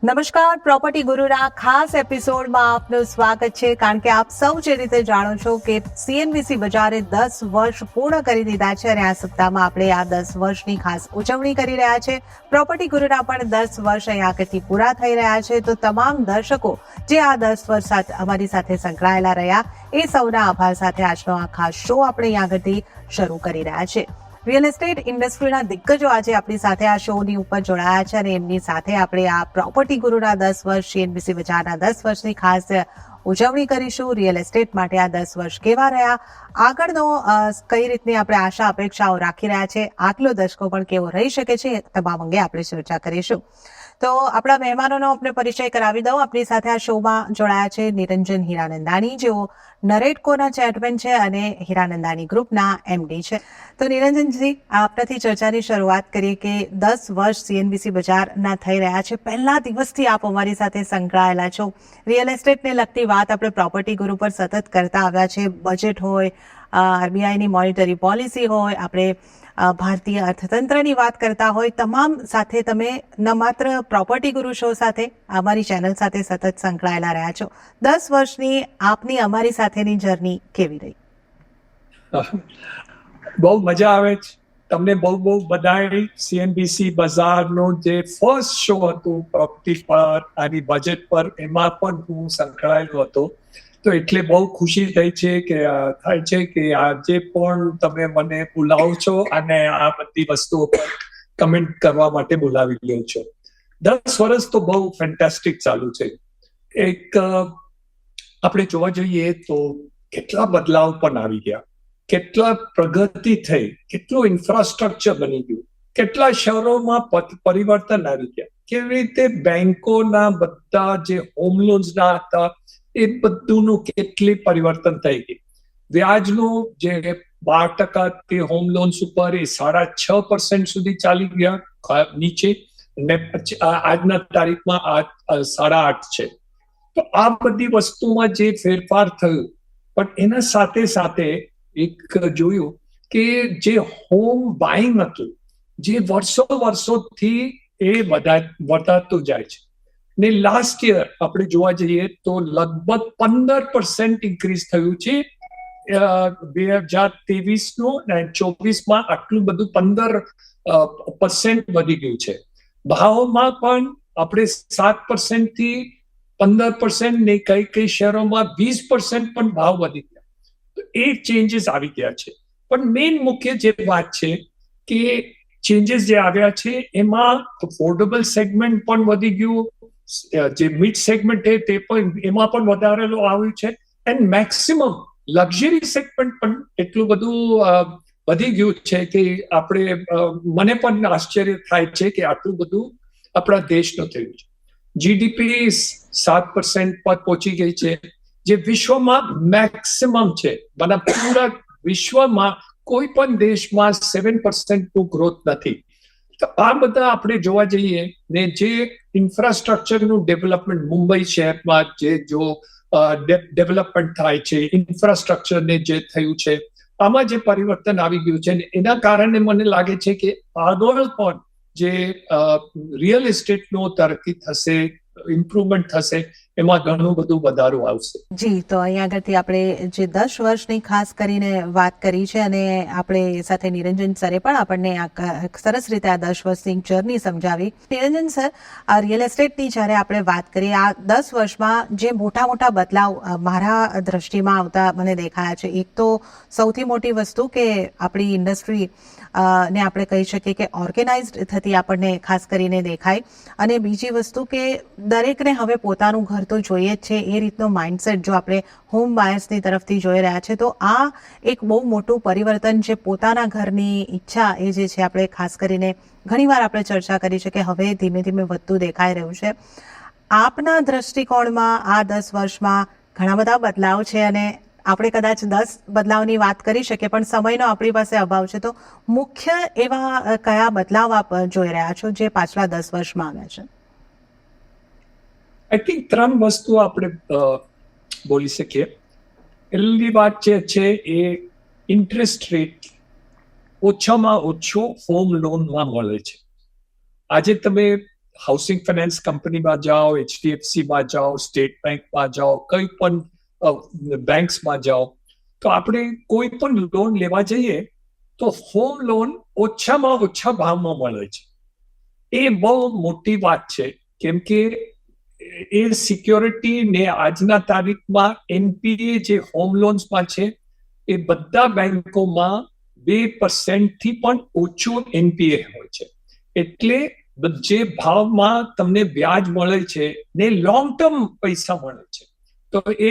નમસ્કાર, પ્રોપર્ટી ગુરુના ખાસ એપિસોડમાં આપનું સ્વાગત છે. કારણ કે આપ સૌ જે રીતે જાણો છો કે સીએનબીસી બજારે 10 વર્ષ પૂર્ણ કરી દીધા છે અને આ સપ્તાહમાં આપણે આ 10 વર્ષની ખાસ ઉજવણી કરી રહ્યા છે. પ્રોપર્ટી ગુરુના પણ 10 વર્ષ અહીં આગળથી પૂરા થઈ રહ્યા છે. તો તમામ દર્શકો જે આ 10 વર્ષ અમારી સાથે સંકળાયેલા રહ્યા એ સૌના આભાર સાથે આજનો આ ખાસ શો આપણે અહીં આગળથી શરૂ કરી રહ્યા છે. રિયલ એસ્ટેટ ઇન્ડસ્ટ્રીના દિગ્ગજો આજે આપણી સાથે આ શોની ઉપર જોડાયા છે અને એમની સાથે આપણે આ પ્રોપર્ટી ગુરુના 10 વર્ષ, સીએનબીસી બજારના 10 વર્ષની ખાસ ઉજવણી કરીશું. રિયલ એસ્ટેટ માટે આ 10 વર્ષ કેવા રહ્યા, આગળનો કઈ રીતની આપણે આશા અપેક્ષાઓ રાખી રહ્યા છે, આગલો દશકો પણ કેવો રહી શકે છે, તમામ અંગે આપણે ચર્ચા કરીશું. તો આપણા મહેમાનોનો આપણે પરિચય કરાવી દઉં. આપણી સાથે આ શોમાં જોડાયા છે નિરંજન હીરાનંદાણી, જેઓ નરેટકોના ચેરમેન છે અને હીરાનંદાણી ગ્રુપના એમડી છે. તો નિરંજનજી, આપનાથી ચર્ચાની શરૂઆત કરીએ કે 10 વર્ષ સીએનબીસી બજારના થઈ રહ્યા છે. પહેલા દિવસથી આપ અમારી સાથે સંકળાયેલા છો. રિયલ એસ્ટેટને લગતી વાત આપણે પ્રોપર્ટી ગુરુ પર સતત કરતા આવ્યા છે. બજેટ હોય, આરબીઆઈની મોનિટરી પોલિસી હોય, આપણે ભારતીય અર્થતંત્રની વાત કરતા હોય, તમામ સાથે તમે ન માત્ર પ્રોપર્ટી ગુરુ શો સાથે અમારી ચેનલ સાથે સતત સંકળાયેલા રહ્યા છો. 10 વર્ષની આપની અમારી સાથેની જર્ની કેવી રહી? બહુ મજા આવે છે. તમને બહુ બધાઈ. સીએનબીસી બજારનો જે ફર્સ્ટ શો હતું પ્રોપર્ટી પર અને બજેટ પર, એમાં પણ હું સંકળાયેલો હતો. તો એટલે બહુ ખુશી થાય છે કે આજે પણ તમે મને બોલાવો છો અને આ બધી વસ્તુઓ પર કમેન્ટ કરવા માટે બોલાવી લ્યો છો. 10 વર્ષ તો બહુ ફેન્ટાસ્ટિક ચાલુ છે. એક આપણે જોવા જઈએ તો કેટલા બદલાવ પણ આવી ગયા, કેટલા પ્રગતિ થઈ, કેટલું ઇન્ફ્રાસ્ટ્રક્ચર બની ગયું, કેટલા શહેરોમાં પરિવર્તન આવી ગયા, કેવી રીતે બેંકોના બધા જે હોમ લોન્સના હતા એ બધુંનું કેટલી પરિવર્તન થઈ ગઈ. વ્યાજનું જે 12% તે હોમ લોન્સ ઉપર એ 6.5% સુધી ચાલી ગયા નીચે, ને આજના તારીખમાં 8.5 છે. તો આ બધી વસ્તુમાં જે ફેરફાર થયું, પણ એના સાથે સાથે એક જોયું કે જે હોમ બાઇંગ હતું, જે વર્ષોથી એ વધારતું જાય છે. ને લાસ્ટ યર આપણે જોવા જઈએ તો લગભગ 15% ઇન્ક્રીઝ થયું છે. 2023નું અને 24માં આટલું બધું 15% વધી ગયું છે. ભાવમાં પણ આપણે 7% થી 15% ને કઈ શહેરોમાં 20% પણ ભાવ વધી ગયા. તો એ ચેન્જીસ આવી ગયા છે. પણ મેઇન મુખ્ય જે વાત છે કે ચેન્જીસ જે આવ્યા છે એમાં અફોર્ડેબલ સેગમેન્ટ પણ વધી ગયું, જે મિડ સેગમેન્ટ છે તે પણ એમાં પણ વધારેલું આવ્યું છે, એન્ડ મેક્સિમમ લક્ઝરી સેગમેન્ટ પણ એટલું બધું વધી ગયું છે કે આપણે મને પણ આશ્ચર્ય થાય છે કે આટલું બધું આપણા દેશનું થયું છે. જીડીપી 7% પર પહોંચી ગઈ છે, જે વિશ્વમાં મેક્સિમમ છે. મતલબ પૂરા વિશ્વમાં કોઈ પણ દેશમાં 7%નું ગ્રોથ નથી. તો આ બધા આપણે જોવા જઈએ ને જે ઇન્ફ્રાસ્ટ્રક્ચરનું ડેવલપમેન્ટ મુંબઈ શહેરમાં જે ડેવલપમેન્ટ થાય છે, ઇન્ફ્રાસ્ટ્રક્ચરને જે થયું છે, આમાં જે પરિવર્તન આવી ગયું છે, એના કારણે મને લાગે છે કે આગળ પણ જે રિયલ એસ્ટેટનો તરક્કી થશે, ઇમ્પ્રુવમેન્ટ થશે, એમાં ઘણું બધું વધારો આવશે. જી, તો અહીંયા આગળથી આપણે જે 10 વર્ષની ખાસ કરીને વાત કરી છે અને આપણે સાથે નિરંજન સરે પણ આપણને સરસ રીતે આ 10 વર્ષની જર્ની સમજાવી. નિરંજન સર, આ રિયલ એસ્ટેટની જ્યારે આપણે વાત કરીએ, આ 10 વર્ષમાં જે મોટા બદલાવ મારા દ્રષ્ટિમાં આવતા મને દેખાયા છે, એક તો સૌથી મોટી વસ્તુ કે આપણી ઇન્ડસ્ટ્રી ને આપણે કહી શકીએ કે ઓર્ગેનાઇઝડ થતી આપણને ખાસ કરીને દેખાય, અને બીજી વસ્તુ કે દરેકને હવે પોતાનું ઘર તો જોઈએ જ છે એ રીતનો માઇન્ડસેટ જો આપણે હોમ બાયર્સની તરફથી જોઈ રહ્યા છે, તો આ એક બહુ મોટું પરિવર્તન છે. પોતાના ઘરની ઈચ્છા એ જે છે આપણે ખાસ કરીને ઘણીવાર આપણે ચર્ચા કરી છે કે હવે ધીમે ધીમે વધતું દેખાઈ રહ્યું છે. આપના દ્રષ્ટિકોણમાં આ 10 વર્ષમાં ઘણા બધા બદલાવ છે અને આપણે કદાચ 10 બદલાવની વાત કરી શકીએ, પણ સમયનો આપણી પાસે અભાવ છે. તો મુખ્ય એવા કયા બદલાવ આપ જોઈ રહ્યા છો જે પાછલા 10 વર્ષમાં આવ્યા છે? આઈ થિંક 3 વસ્તુ આપણે બોલી શકીએ. પહેલી વાત જે છે એ ઇન્ટરેસ્ટ રેટ ઓછામાં ઓછો હોમ લોનમાં મળે છે. આજે તમે હાઉસિંગ ફાઇનાન્સ કંપનીમાં જાઓ, HDFCમાં જાઓ, સ્ટેટ બેંકમાં જાઓ, કઈ પણ બેંક્સમાં જાઓ, તો આપણે કોઈ પણ લોન લેવા જઈએ તો હોમ લોન ઓછામાં ઓછા ભાવમાં મળે છે. એ બહુ મોટી વાત છે, કેમ કે એ સિક્યોરિટી ને આજના તારીખમાં NPA જે હોમ લોન્સમાં છે એ બધા બેંકોમાં 2% થી પણ ઓછું NPA હોય છે. એટલે જે ભાવમાં તમને વ્યાજ મળે છે ને લોંગ ટર્મ પૈસા મળે છે. તો એ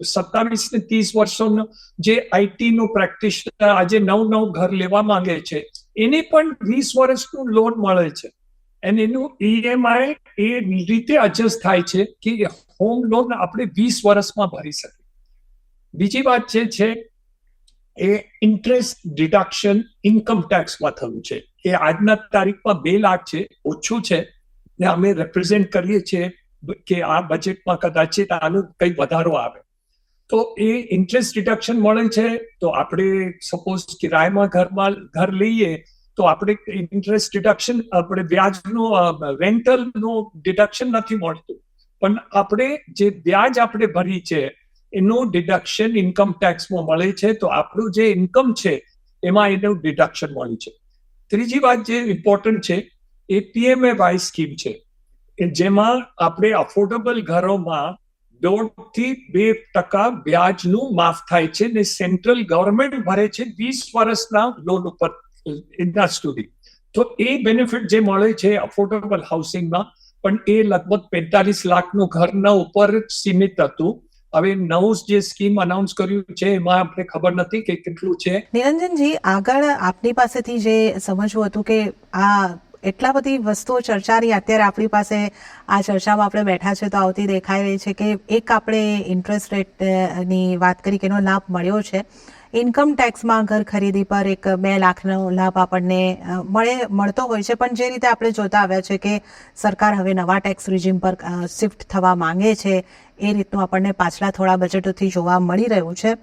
27 ને 30 વર્ષોનો જે IT નો પ્રેક્ટિશનર આજે નવ ઘર લેવા માંગે છે, એને પણ 20 વર્ષનું લોન મળે છે. અને એનું EMI એ રીતે એડજસ્ટ થાય છે કે હોમ લોન આપણે 20 વર્ષમાં ભરી શકીએ. બીજી વાત જે છે એ ઇન્ટરેસ્ટ ડિડક્શન ઇન્કમ ટેક્સમાં થયું છે. એ આજના તારીખમાં 2 લાખ છે, ઓછું છે, ને અમે રેપ્રેઝેન્ટ કરીએ છીએ કે આ બજેટમાં કદાચ આનું કંઈ વધારો આવે તો એ ઇન્ટરેસ્ટ ડિડક્શન મળે છે. તો આપણે સપોઝ કિરાયામાં ઘર લઈએ તો આપણે ઇન્ટરેસ્ટ ડિડક્શન, આપણે વ્યાજનું રેન્ટલનું ડિડક્શન નથી મળતું, પણ આપણે જે વ્યાજ આપણે ભરી છે એનું ડિડક્શન ઇન્કમ ટેક્સમાં મળે છે. તો આપણું જે ઇન્કમ છે એમાં એનું ડિડક્શન મળ્યું છે. ત્રીજી વાત જે ઇમ્પોર્ટન્ટ છે એ PMAY સ્કીમ છે, જેમાં આપણે અફોર્ડેબલ ઘરોમાં 1.5 થી 2% વ્યાજનું માફ થાય છે ને સેન્ટ્રલ ગવર્મેન્ટ ભરે છે 20 વર્ષના લોન ઉપર ઇન્ટરેસ્ટ સુધી. તો એ બેનિફિટ જે મળે છે અફોર્ડેબલ હાઉસિંગમાં, પણ એ લગભગ 45 લાખનું ઘરના ઉપર સીમિત હતું. હવે નવું જે સ્કીમ અનાઉન્સ કર્યું છે એમાં આપણે ખબર નથી કે કેટલું છે. નિરંજનજી, આગળ આપની પાસેથી જે સમજવું હતું કે આ એટલા બધી વસ્તુઓ ચર્ચાની અત્યારે આપણી પાસે આ ચર્ચામાં આપણે બેઠા છે તો આવતી દેખાઈ રહી છે કે એક આપણે ઇન્ટરેસ્ટ રેટની વાત કરી કે એનો લાભ મળ્યો છે. ઇન્કમ ટેક્સમાં ઘર ખરીદી પર એક 2 લાખનો લાભ આપણને મળતો હોય છે, પણ જે રીતે આપણે જોતા આવ્યા છે કે સરકાર હવે નવા ટેક્સ રિજીમ પર શિફ્ટ થવા માંગે છે, એ રીતનું આપણને પાછલા થોડા બજેટોથી જોવા મળી રહ્યું છે.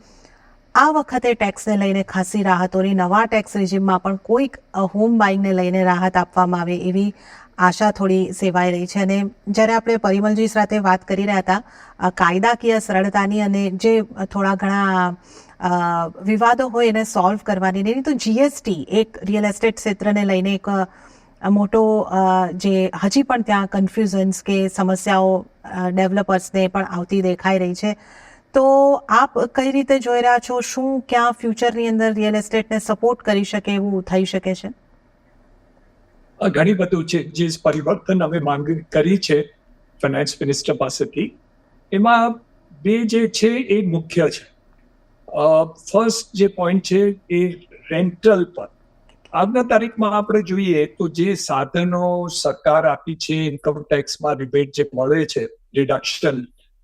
આ વખતે ટેક્સને લઈને ખાસી રાહતોની નવા ટેક્સ રિજીમમાં પણ કોઈક હોમ બાઇંગને લઈને રાહત આપવામાં આવે એવી આશા થોડી સેવાઈ રહી છે. અને જ્યારે આપણે પરિમલજી સાથે વાત કરી રહ્યા હતા કાયદાકીય સરળતાની અને જે થોડા ઘણા વિવાદો હોય એને સોલ્વ કરવાની, નહીં તો GST એક રિયલ એસ્ટેટ ક્ષેત્રને લઈને એક મોટો જે હજી પણ ત્યાં કન્ફ્યુઝન્સ કે સમસ્યાઓ ડેવલપર્સને પણ આવતી દેખાઈ રહી છે. તો આપ કઈ રીતે જોઈ રહ્યા છો, શું ક્યાં ફ્યુચરની અંદર રિયલ એસ્ટેટને સપોર્ટ કરી શકે એવું થઈ શકે છે? ઘણી બધું છે જે પરિવર્તન હવે માંગ કરી છે ફાઇનાન્સ મિનિસ્ટર પાસેથી. એમાં 2 જે છે એ મુખ્ય છે. ફર્સ્ટ જે પોઈન્ટ છે એ રેન્ટલ પર. આજના તારીખમાં આપણે જોઈએ તો જે સાધનો સરકાર આપી છે, ઇન્કમ ટેક્સમાં રિબેટ જે મળે છે, ડિડક્શન,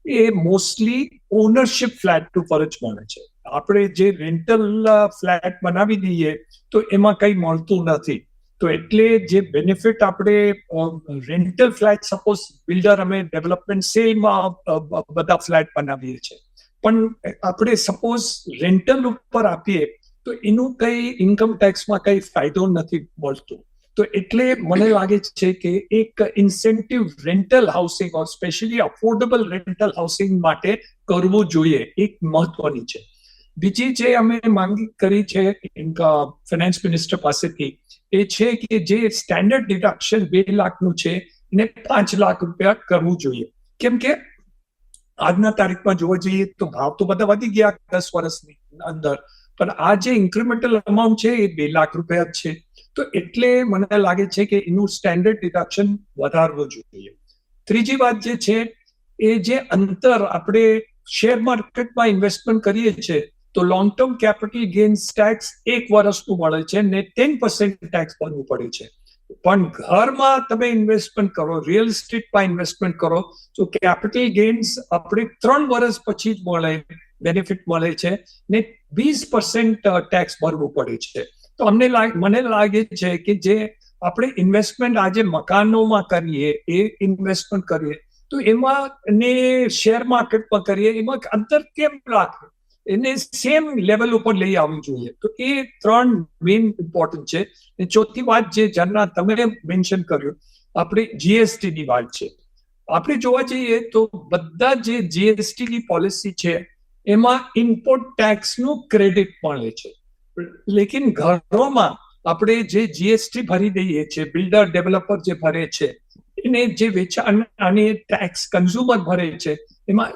એ મોસ્ટલી ઓનરશિપ ફ્લેટ ઉપર જ મળે છે. આપણે જે રેન્ટલ ફ્લેટ બનાવી દઈએ તો એમાં કંઈ મળતું નથી. તો એટલે જે બેનિફિટ આપણે રેન્ટલ ફ્લેટ, સપોઝ બિલ્ડર અમે ડેવલપમેન્ટ સેલમાં બધા ફ્લેટ બનાવીએ છીએ, પણ આપણે સપોઝ રેન્ટલ ઉપર આપીએ તો એનું કંઈ ઇન્કમ ટેક્સમાં કંઈ ફાયદો નથી મળતો. તો એટલે મને લાગે છે કે એક ઇન્સેન્ટિવ રેન્ટલ હાઉસિંગ ઓર સ્પેશિયલી અફોર્ડેબલ રેન્ટલ હાઉસિંગ માટે કરવું જોઈએ, એક મહત્વની છે. બીજી જે અમે માંગ કરી છે ફાઇનાન્સ મિનિસ્ટર પાસેથી એ છે કે જે સ્ટેન્ડર્ડ ડિડક્શન 2 લાખનું છે એને 5 લાખ રૂપિયા કરવું જોઈએ. કેમ કે આજના તારીખમાં જોવા જઈએ તો ભાવ તો બધા વધી ગયા 10 વર્ષની અંદર, પણ આ જે ઇન્ક્રીમેન્ટલ અમાઉન્ટ છે એ 2 લાખ રૂપિયા છે. તો એટલે મને લાગે છે કે એનું સ્ટેન્ડર્ડ ડિડક્શન વધારવું જોઈએ. ત્રીજી વાત જે છે એ જે અંતર આપણે શેર માર્કેટમાં ઇન્વેસ્ટમેન્ટ કરીએ છીએ તો long term capital gains tax 1 વર્ષનું મળે છે ને 10% ટેક્સ ભરવું પડે છે. પણ ઘરમાં તમે ઇન્વેસ્ટમેન્ટ કરો, રિયલ એસ્ટેટમાં ઇન્વેસ્ટમેન્ટ કરો તો કેપિટલ ગેઇન્સ આપણે 3 વર્ષ પછી જ બેનિફિટ મળે છે ને 20% ટેક્સ ભરવું પડે છે. તો મને લાગે છે કે જે આપણે ઇન્વેસ્ટમેન્ટ આજે મકાનોમાં કરીએ, એ ઇન્વેસ્ટમેન્ટ કરીએ તો એમાં ને શેર માર્કેટમાં કરીએ એમાં અંતર કેમ રાખે, એને સેમ લેવલ ઉપર લઈ આવવું જોઈએ. તો એ 3 મેઇન ઇમ્પોર્ટન્ટ છે. ચોથી વાત જે જનરલ તમે મેન્શન કર્યું આપણે જીએસટી ની વાત છે. આપણે જોવા જઈએ તો બધા જે જીએસટી ની પોલિસી છે એમાં ઇમ્પોર્ટ ટેક્સ નું ક્રેડિટ મળે છે, લેકિન ઘરોમાં આપણે જે જીએસટી ભરી દઈએ છીએ, બિલ્ડર ડેવલપર જે ભરે છે એને જે વેચાણ અને ટેક્સ કન્ઝ્યુમર ભરે છે એમાં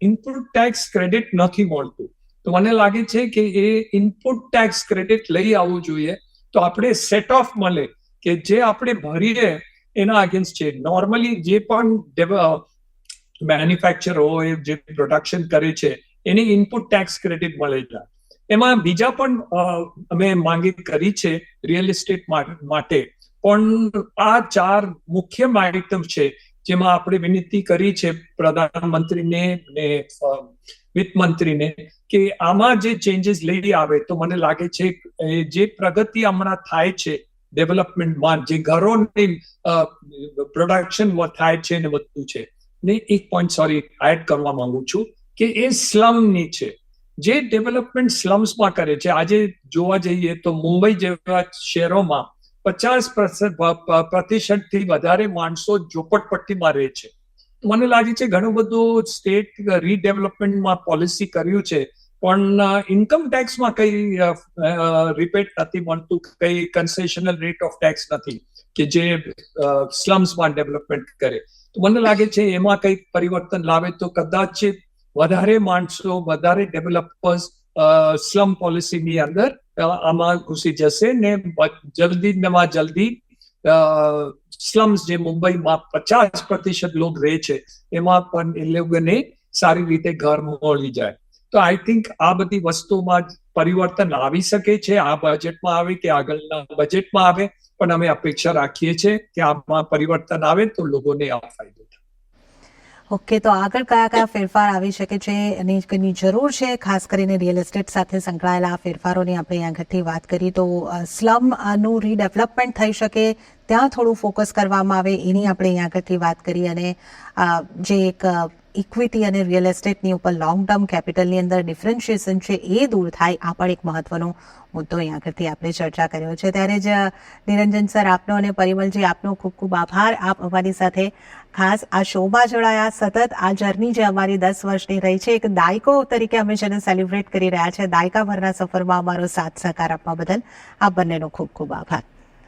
ઇનપુટ ટેક્સ ક્રેડિટ નથી મળતું. તો મને લાગે છે કે એ ઇનપુટ ટેક્સ ક્રેડિટ લઈ આવવું જોઈએ, તો આપણે સેટ ઓફ મળે કે જે આપણે ભરીએ એના અગેન્સ્ટ છે. નોર્મલી જે પણ મેન્યુફેક્ચર હોય, જે પ્રોડક્શન કરે છે એને ઇનપુટ ટેક્સ ક્રેડિટ મળે છે. એમાં બીજા પણ અમે માંગ કરી છે રિયલ એસ્ટેટ માટે, પણ આ 4 મુખ્ય આઇટમ છે જેમાં આપણે વિનંતી કરી છે પ્રધાનમંત્રીને ને વિત્ત મંત્રીને કે આમાં જે ચેન્જીસ લઈ આવે તો મને લાગે છે જે પ્રગતિ હમણાં થાય છે ડેવલપમેન્ટમાં, જે ઘરોની પ્રોડક્શન થાય છે ને વધતું છે ને, એક પોઈન્ટ એડ કરવા માંગુ છું કે એ સ્લમની છે. જે ડેવલપમેન્ટ સ્લમ્સમાં કરે છે, આજે જોવા જઈએ તો મુંબઈ જેવા શહેરોમાં 50% વધારે માણસો ઝોપડપટ્ટીમાં રહે છે. મને લાગે છે ઘણું બધું સ્ટેટ રીડેવલપમેન્ટમાં પોલિસી કર્યું છે, પણ ઇન્કમ ટેક્સમાં કઈ રિપેટ નથી મળતું, કઈ કન્સેશનલ રેટ ઓફ ટેક્સ નથી કે જે સ્લમ્સમાં ડેવલપમેન્ટ કરે. તો મને લાગે છે એમાં કઈ પરિવર્તન લાવે તો કદાચ વધારે માણસો, વધારે ડેવલપર્સ સ્લમ પોલિસીની અંદર આમાં ઘૂસી જશે ને જલ્દી સ્લમ્સ જે મુંબઈમાં 50% લોક રહે છે એમાં પણ એ લોકોને સારી રીતે ઘર મળી જાય. તો આઈ થિંક આ બધી વસ્તુમાં પરિવર્તન આવી શકે છે, આ બજેટમાં આવે કે આગળના બજેટમાં આવે, પણ અમે અપેક્ષા રાખીએ છીએ કે આમાં પરિવર્તન આવે તો લોકોને આ ફાયદો થાય. ઓકે, તો આગળ કયા કયા ફેરફાર આવી શકે છે એની જરૂર છે, ખાસ કરીને રિયલ એસ્ટેટ સાથે સંકળાયેલા આ ફેરફારોની આપણે આગળથી વાત કરી તો સ્લમનું રીડેવલપમેન્ટ થઈ શકે ત્યાં થોડું ફોકસ કરવામાં આવે એની આપણે આગળથી વાત કરી, અને જે એક ઇક્વિટી અને રિયલ એસ્ટેટની ઉપર લોંગ ટર્મ કેપિટલની અંદર ડિફરન્શિએશન છે એ દૂર થાય, આ પણ એક મહત્વનો મુદ્દો અહીં આગળથી આપણે ચર્ચા કર્યો છે. ત્યારે જ નિરંજન સર, આપનો અને પરિમલજી આપનો ખૂબ ખૂબ આભાર. આપ અમારી સાથે ખાસ આ શોમાં જોડાયા. સતત આ જર્ની જે અમારી 10 વર્ષની રહી છે, એક દાયકો તરીકે અમે જેને સેલિબ્રેટ કરી રહ્યા છે, દાયકાભરના સફરમાં અમારો સાથ સહકાર આપવા બદલ આપ બંનેનો ખૂબ ખૂબ આભાર.